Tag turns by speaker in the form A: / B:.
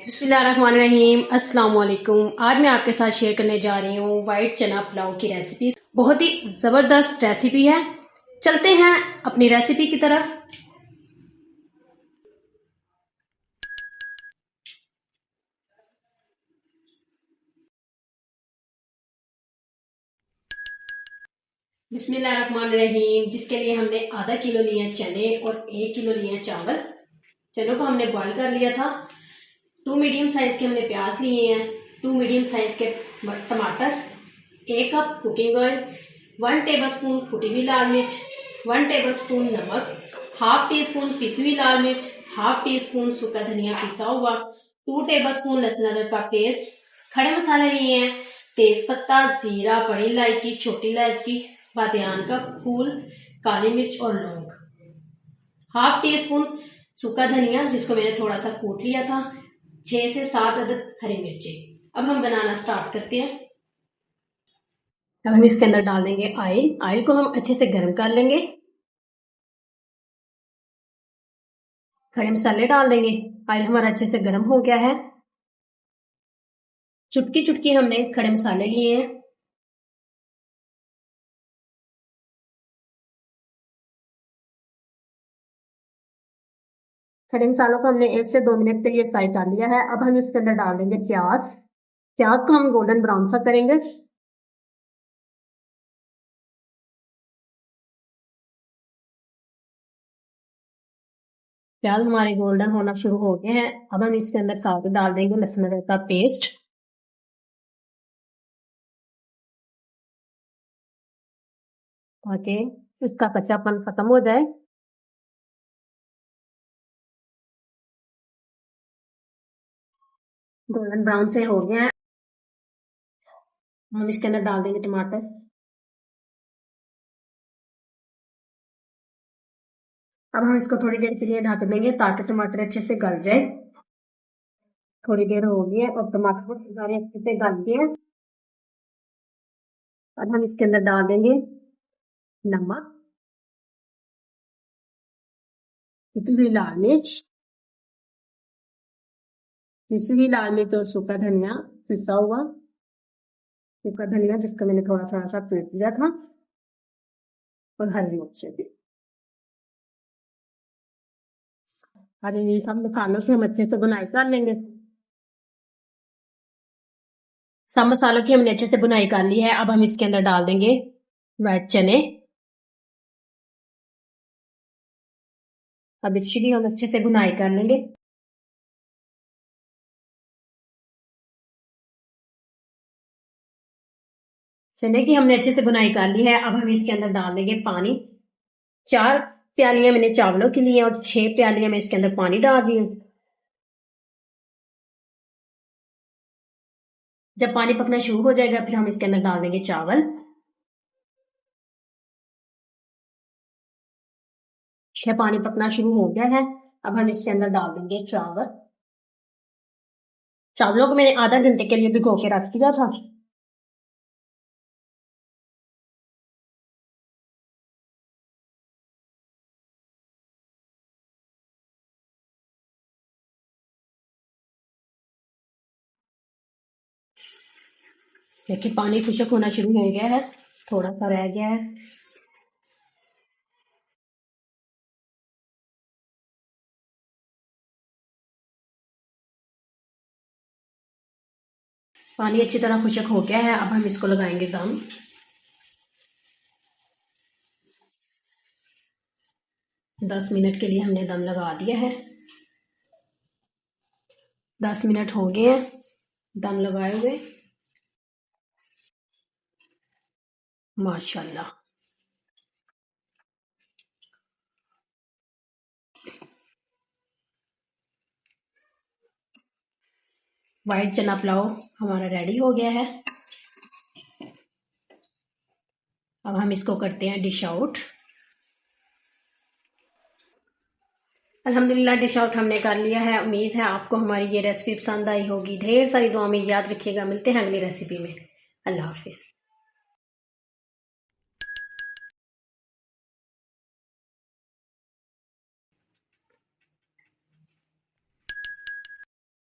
A: बिस्मिल्लाहिर्रहमानिर्रहीम अस्सलाम वालेकुम। आज मैं आपके साथ शेयर करने जा रही हूँ वाइट चना पुलाव की रेसिपी। बहुत ही ज़बरदस्त रेसिपी है। चलते हैं अपनी रेसिपी की तरफ। बिस्मिल्लाहिर्रहमानिर्रहीम। जिसके लिए हमने आधा किलो लिए हैं चने और 1 किलो लिए हैं चावल। चनों को हमने बॉईल कर लिया था। 2 मीडियम साइज के हमने प्याज लिए हैं, 2 मीडियम साइज के टमाटर, 1 कप कुकिंग ऑयल, 1 टेबलस्पून कुटी हुई लाल मिर्च, 1 टेबलस्पून नमक, हाफ टी स्पून पिसी हुई लाल मिर्च, हाफ टी स्पून सूखा धनिया पिसा हुआ, 2 टेबलस्पून लहसुन अदरक का पेस्ट। खड़े मसाले लिए हैं तेज पत्ता, जीरा, बड़ी इलायची, छोटी इलायची, बादियान का फूल, काली मिर्च और लौंग, हाफ टी स्पून सूखा धनिया जिसको मैंने थोड़ा सा कूट लिया था, 6 से 7 अदद हरी मिर्चें। अब हम बनाना स्टार्ट करते हैं। अब हम इसके अंदर डाल देंगे ऑयल। ऑयल को हम अच्छे से गर्म कर लेंगे। खड़े मसाले डाल देंगे। ऑयल हमारा अच्छे से गर्म हो गया है। चुटकी चुटकी हमने खड़े मसाले लिए हैं। खड़े मसालों को हमने 1 से 2 मिनट के लिए फ्राई कर लिया है। अब हम इसके अंदर डाल देंगे प्याज। प्याज को हम गोल्डन ब्राउन सा करेंगे। प्याज हमारे गोल्डन होना शुरू हो गए हैं। अब हम इसके अंदर साथ डाल देंगे लहसुन अदरक का पेस्ट। ताकि इसका कच्चापन खत्म हो जाए। गोल्डन ब्राउन से हो गया है। हम इसके अंदर डाल देंगे टमाटर। अब हम इसको थोड़ी देर के लिए ढक देंगे ताकि टमाटर अच्छे से गल जाए। थोड़ी देर हो गई है और टमाटर सारे अच्छे से गल गए हैं। अब हम इसके अंदर डाल देंगे नमक, पिसी हुई लाल मिर्च, पिसी हुई लाल मिर्च और सूखा धनिया पिसा हुआ, सूखा धनिया जिसको मैंने थोड़ा थोड़ा सा पीस दिया था, और हरी मिर्च भी। हरी सब मसालों से हम अच्छे से बुनाई कर लेंगे। सब मसालों की हमने अच्छे से बुनाई कर ली है। अब हम इसके अंदर डाल देंगे वाइट चने। अब इसकी भी हम अच्छे से बुनाई कर लेंगे। चने की हमने अच्छे से बुनाई कर ली है। अब हम इसके अंदर डाल देंगे पानी। 4 प्यालियां मैंने चावलों की ली है और 6 प्यालियां मैं इसके अंदर पानी डाल रही हूँ। जब पानी पकना शुरू हो जाएगा फिर हम इसके अंदर डाल देंगे चावल। पानी पकना शुरू हो गया है। अब हम इसके अंदर डाल देंगे चावल। चावलों को मैंने आधा घंटे के लिए भिगो के रख दिया था। देखिए पानी खुशक होना शुरू हो गया है, थोड़ा सा रह गया है। पानी अच्छी तरह खुशक हो गया है। अब हम इसको लगाएंगे दम। दस मिनट के लिए हमने दम लगा दिया है। 10 मिनट हो गए हैं दम लगाए हुए। माशाल्लाह। वाइट चना पुलाव हमारा रेडी हो गया है। अब हम इसको करते हैं डिश आउट। अल्हम्दुलिल्लाह डिश आउट हमने कर लिया है। उम्मीद है आपको हमारी ये रेसिपी पसंद आई होगी। ढेर सारी दुआ में याद रखिएगा। मिलते हैं अगली रेसिपी में। अल्लाह हाफिज।